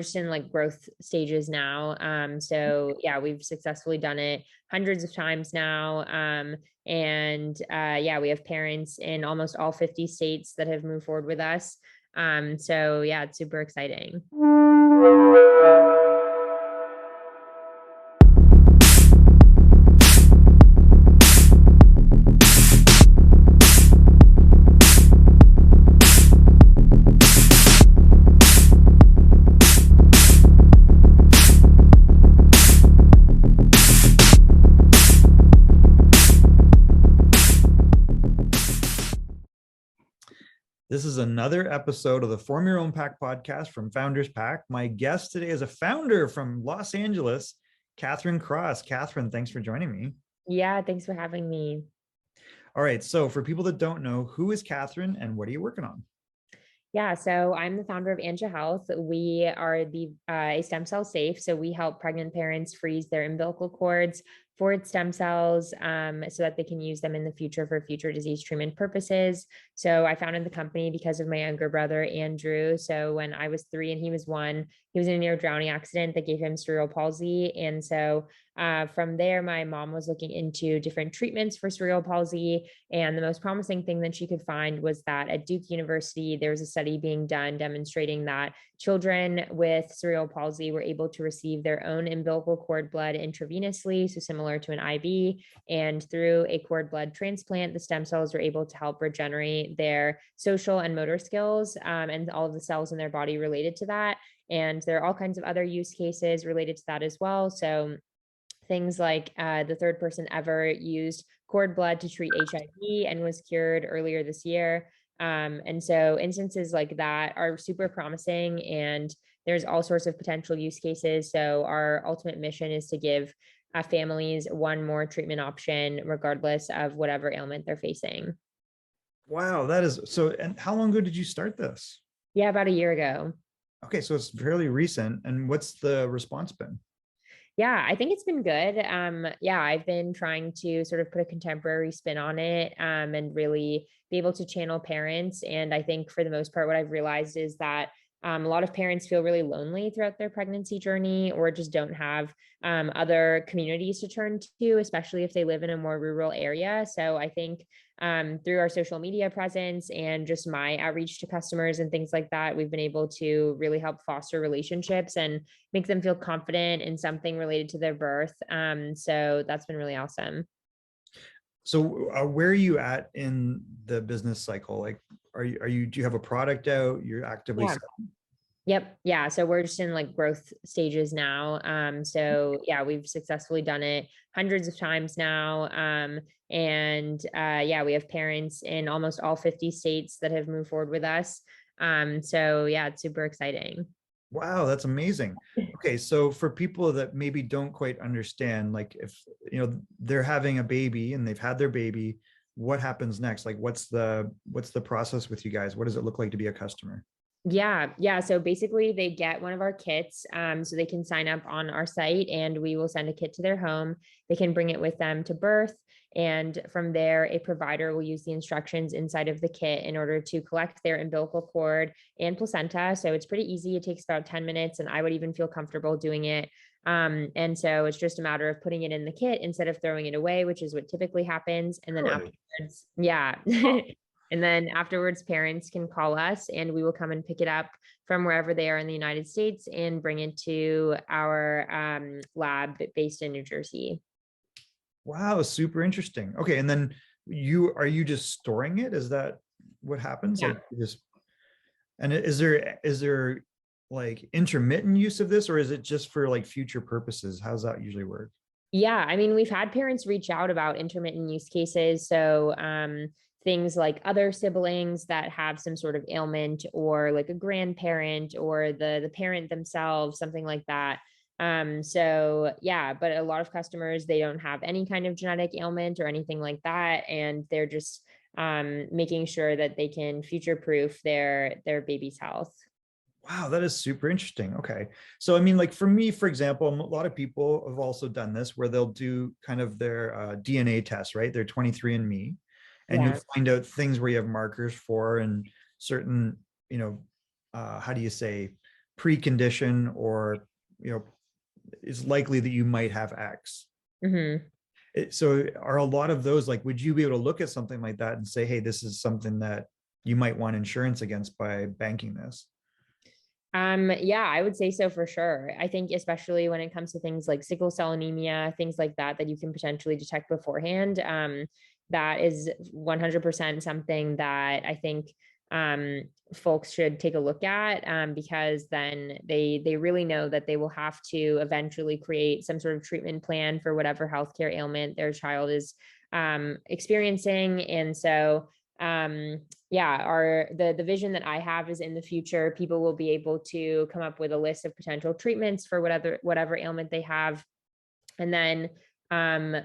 just in like growth stages now. So yeah, we've successfully done it hundreds of times now. Yeah, we have parents in almost all 50 states that have moved forward with us. So yeah, it's super exciting. This is another episode of the Form Your Own Pack podcast from Founders Pack. My guest today is a founder from Los Angeles, Kathryn Cross. Kathryn, thanks for joining me. Yeah, thanks for having me. All right, so for people that don't know, who is Kathryn and what are you working on? Yeah, so I'm the founder of Anja Health. We are the a stem cell safe. So we help pregnant parents freeze their umbilical cords for its stem cells, so that they can use them in the future for future disease treatment purposes. So I founded the company because of my younger brother, Andrew. So when I was 3 and he was 1, he was in a near drowning accident that gave him cerebral palsy. And so from there, my mom was looking into different treatments for cerebral palsy. And the most promising thing that she could find was that at Duke University, there was a study being done demonstrating that children with cerebral palsy were able to receive their own umbilical cord blood intravenously, so similar to an IV. And through a cord blood transplant, the stem cells were able to help regenerate their social and motor skills, and all of the cells in their body related to that. And there are all kinds of other use cases related to that as well. So things like the third person ever used cord blood to treat HIV and was cured earlier this year. And so instances like that are super promising, and there's all sorts of potential use cases. So our ultimate mission is to give families one more treatment option, regardless of whatever ailment they're facing. Wow, that is so. And how long ago did you start this? Yeah, about a year ago. Okay, so it's fairly recent. And what's the response been? Yeah, I think it's been good. Yeah, I've been trying to sort of put a contemporary spin on it, and really be able to channel parents. And I think for the most part, what I've realized is that a lot of parents feel really lonely throughout their pregnancy journey, or just don't have other communities to turn to, especially if they live in a more rural area. So I think through our social media presence and just my outreach to customers and things like that, we've been able to really help foster relationships and make them feel confident in something related to their birth. So that's been really awesome. So where are you at in the business cycle? Like, do you have a product out? You're actively Yeah. selling? Yep. Yeah. So we're just in like growth stages now. So yeah, we've successfully done it hundreds of times now. Yeah, we have parents in almost all 50 states that have moved forward with us. So yeah, it's super exciting. Wow, that's amazing. Okay, so for people that maybe don't quite understand, like if they're having a baby and they've had their baby, what happens next? Like what's the process with you guys? What does it look like to be a customer? Yeah, yeah. So basically, they get one of our kits, so they can sign up on our site, and we will send a kit to their home. They can bring it with them to birth, and from there, a provider will use the instructions inside of the kit in order to collect their umbilical cord and placenta. So it's pretty easy. It takes about 10 minutes, and I would even feel comfortable doing it. And so it's just a matter of putting it in the kit instead of throwing it away, which is what typically happens. And then Really? afterwards, yeah. And then afterwards, parents can call us and we will come and pick it up from wherever they are in the United States and bring it to our lab based in New Jersey. Wow, super interesting. Okay, and then are you just storing it? Is that what happens? Yeah. Like you just and is there like intermittent use of this, or is it just for like future purposes? How's that usually work? Yeah, I mean, we've had parents reach out about intermittent use cases. So, things like other siblings that have some sort of ailment, or like a grandparent, or the parent themselves, something like that. So yeah, but a lot of customers, they don't have any kind of genetic ailment or anything like that, and they're just making sure that they can future proof their baby's health. Wow, that is super interesting. Okay. So, I mean, like for me, for example, a lot of people have also done this where they'll do kind of their DNA test, right? Their 23andMe, and you'll Yeah. find out things where you have markers for and certain, how do you say, precondition, or, you know, it's likely that you might have X. Mhm. So are a lot of those, like, would you be able to look at something like that and say, hey, this is something that you might want insurance against by banking this? Yeah, I would say so for sure. I think especially when it comes to things like sickle cell anemia, things like that, that you can potentially detect beforehand. That is 100% something that I think folks should take a look at, because then they really know that they will have to eventually create some sort of treatment plan for whatever healthcare ailment their child is experiencing. And so yeah, the vision that I have is in the future, people will be able to come up with a list of potential treatments for whatever ailment they have. And then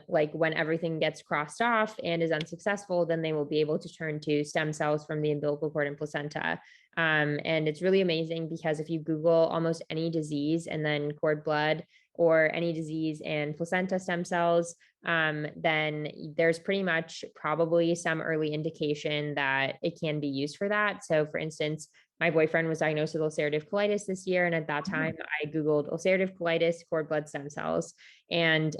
like when everything gets crossed off and is unsuccessful, then they will be able to turn to stem cells from the umbilical cord and placenta. And it's really amazing because if you Google almost any disease and then cord blood, or any disease and placenta stem cells, then there's pretty much probably some early indication that it can be used for that. So for instance, my boyfriend was diagnosed with ulcerative colitis this year. And at that time, I Googled ulcerative colitis, cord blood stem cells. And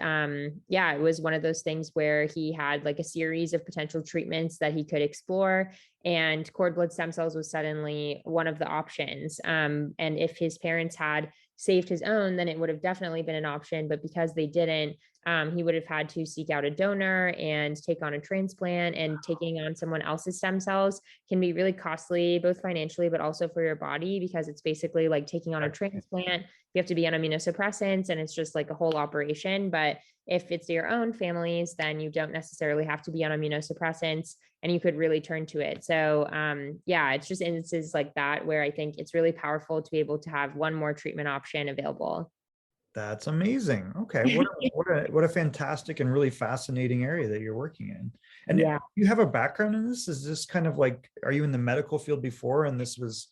yeah, it was one of those things where he had like a series of potential treatments that he could explore. And cord blood stem cells was suddenly one of the options. And if his parents had saved his own, then it would have definitely been an option. But because they didn't, he would have had to seek out a donor and take on a transplant, and taking on someone else's stem cells can be really costly, both financially, but also for your body, because it's basically like taking on a transplant. You have to be on immunosuppressants, and it's just like a whole operation. But if it's your own families, then you don't necessarily have to be on immunosuppressants, and you could really turn to it. So yeah, it's just instances like that where I think it's really powerful to be able to have one more treatment option available. That's amazing. Okay, what a fantastic and really fascinating area that you're working in. And Yeah. you have a background in this? Is this kind of like, are you in the medical field before, and this was,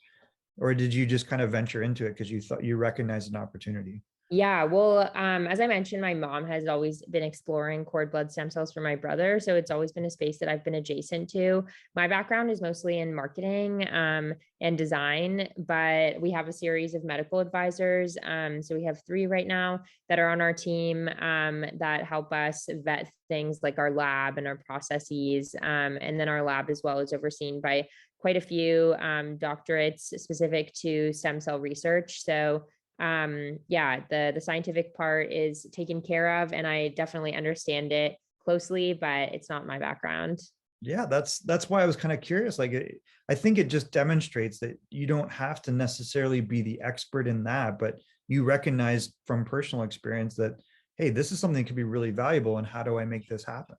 or did you just kind of venture into it because you thought you recognized an opportunity? Yeah, well, as I mentioned, my mom has always been exploring cord blood stem cells for my brother. So it's always been a space that I've been adjacent to. My background is mostly in marketing and design, but we have a series of medical advisors. So we have three right now that are on our team that help us vet things like our lab and our processes. And then our lab as well is overseen by quite a few doctorates specific to stem cell research. So yeah, the scientific part is taken care of, and I definitely understand it closely, but it's not my background. Yeah, that's why I was kind of curious. Like, I think it just demonstrates that you don't have to necessarily be the expert in that, but you recognize from personal experience that, hey, this is something that could be really valuable, and how do I make this happen?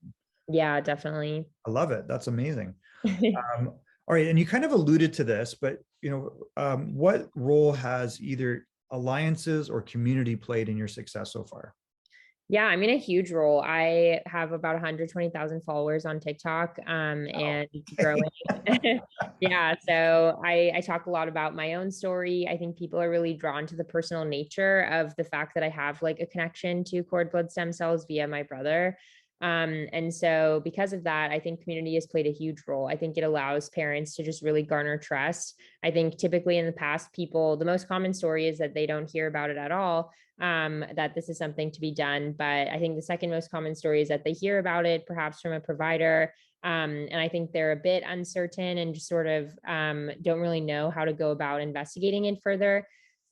Yeah, definitely. I love it. That's amazing. All right, and you kind of alluded to this, but what role has either alliances or community played in your success so far? Yeah, I mean, a huge role. I have about 120,000 followers on TikTok, Wow. and growing. Yeah, so I talk a lot about my own story. I think people are really drawn to the personal nature of the fact that I have like a connection to cord blood stem cells via my brother. And so because of that, I think community has played a huge role. I think it allows parents to just really garner trust. I think typically in the past, people, the most common story is that they don't hear about it at all, that this is something to be done. But I think the second most common story is that they hear about it, perhaps from a provider. And I think they're a bit uncertain and just sort of don't really know how to go about investigating it further.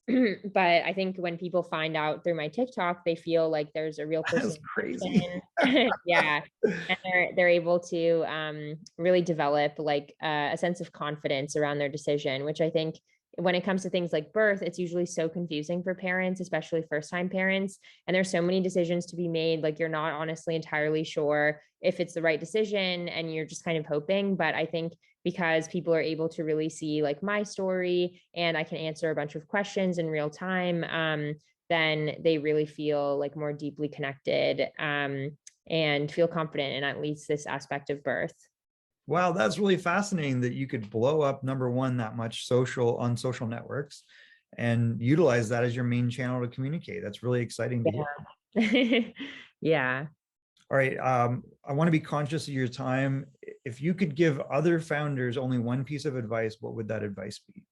But I think when people find out through my TikTok, they feel like there's a real That's person crazy. yeah, and they're able to really develop like a sense of confidence around their decision, which I think when it comes to things like birth, it's usually so confusing for parents, especially first time parents. And there's so many decisions to be made. Like you're not honestly entirely sure if it's the right decision, and you're just kind of hoping. But I think because people are able to really see like my story, and I can answer a bunch of questions in real time, then they really feel like more deeply connected, and feel confident in at least this aspect of birth. Wow, that's really fascinating that you could blow up number one that much on social networks and utilize that as your main channel to communicate. That's really exciting to hear. Yeah. Yeah. All right. I want to be conscious of your time. If you could give other founders only one piece of advice, what would that advice be?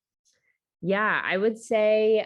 Yeah, I would say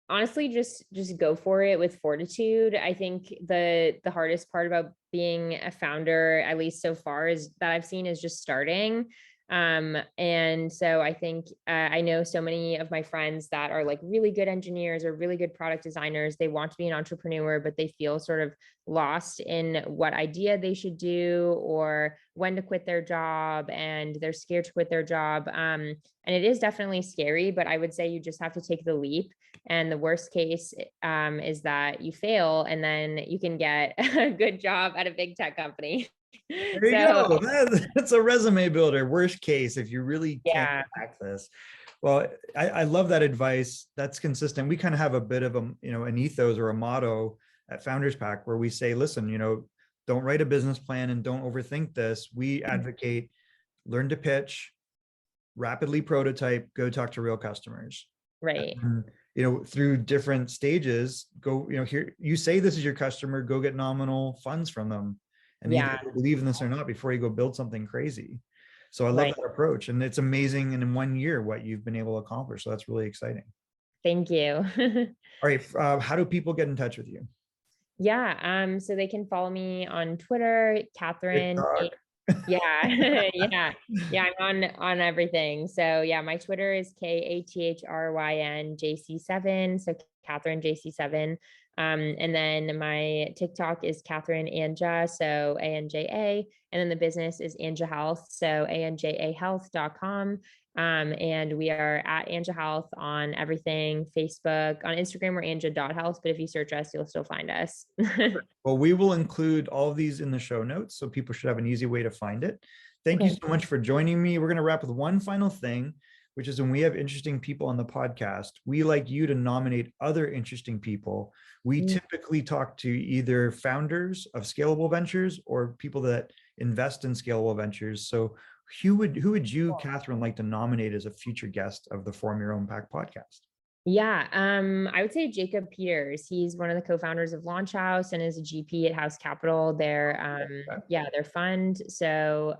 honestly just go for it with fortitude. I think the hardest part about being a founder, at least so far, is that I've seen is just starting. And so I think I know so many of my friends that are like really good engineers or really good product designers. They want to be an entrepreneur, but they feel sort of lost in what idea they should do or when to quit their job, and they're scared to quit their job. And it is definitely scary, but I would say you just have to take the leap. And the worst case is that you fail, and then you can get a good job at a big tech company. There you So go. That's a resume builder. Worst case, if you really can't yeah, crack this. Well, I love that advice. That's consistent. We kind of have a bit of a, an ethos or a motto at Founders Pack where we say, listen, don't write a business plan and don't overthink this. We advocate learn to pitch, rapidly prototype, go talk to real customers. right. And, through different stages, go, here, you say this is your customer, go get nominal funds from them. And either Yeah, believe in this or not before you go build something crazy. So I love right. that approach. And it's amazing in 1 year what you've been able to accomplish. So that's really exciting. Thank you. All right. How do people get in touch with you? Yeah, so they can follow me on Twitter, Kathryn. TikTok. Yeah, yeah, yeah. I'm on everything. So yeah, my Twitter is KATHRYNJC7. So Kathryn JC7. And then my TikTok is Kathryn Anja. So ANJA. And then the business is Anja Health. So ANJAhealth.com. And we are at Anja Health on everything, Facebook, on Instagram, we're Anja.health. But if you search us, you'll still find us. Well, we will include all of these in the show notes, so people should have an easy way to find it. Thank you Okay. so much for joining me. We're going to wrap with one final thing, which is when we have interesting people on the podcast, we like you to nominate other interesting people. We typically talk to either founders of scalable ventures or people that invest in scalable ventures. So who would you, Kathryn, like to nominate as a future guest of the Form Your Own Pack podcast? Yeah, I would say Jacob Peters. He's one of the co-founders of Launch House and is a GP at House Capital. Yeah, their fund. So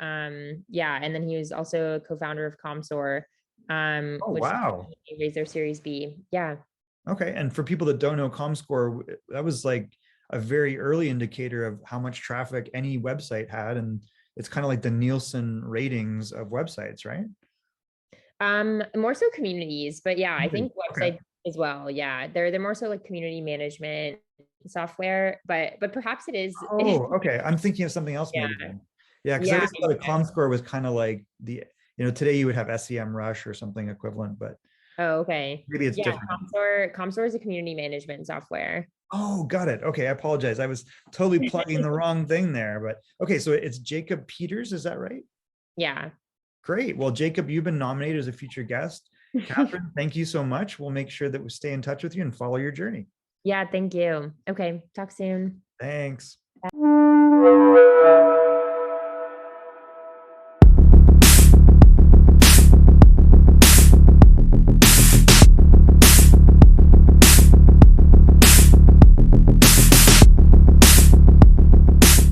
yeah, and then he was also a co-founder of Comsor, Oh, which wow. raised their Series B. Yeah. Okay. And for people that don't know, ComScore, that was like a very early indicator of how much traffic any website had. And it's kind of like the Nielsen ratings of websites, right? More so communities, but yeah, I Really? think Okay. website as well. Yeah, they're more so like community management software, but perhaps it is. Oh, okay. I'm thinking of something else maybe Yeah, then. Yeah, because I yeah, always thought a ComScore was kind of like today you would have SEM Rush or something equivalent, but oh, okay. maybe it's Yeah, different. Comstor is a community management software. Oh, got it. Okay, I apologize. I was totally plugging the wrong thing there, but okay, so it's Jacob Peters, is that right? Yeah. Great. Well, Jacob, you've been nominated as a future guest. Kathryn, thank you so much. We'll make sure that we stay in touch with you and follow your journey. Yeah, thank you. Okay, talk soon. Thanks.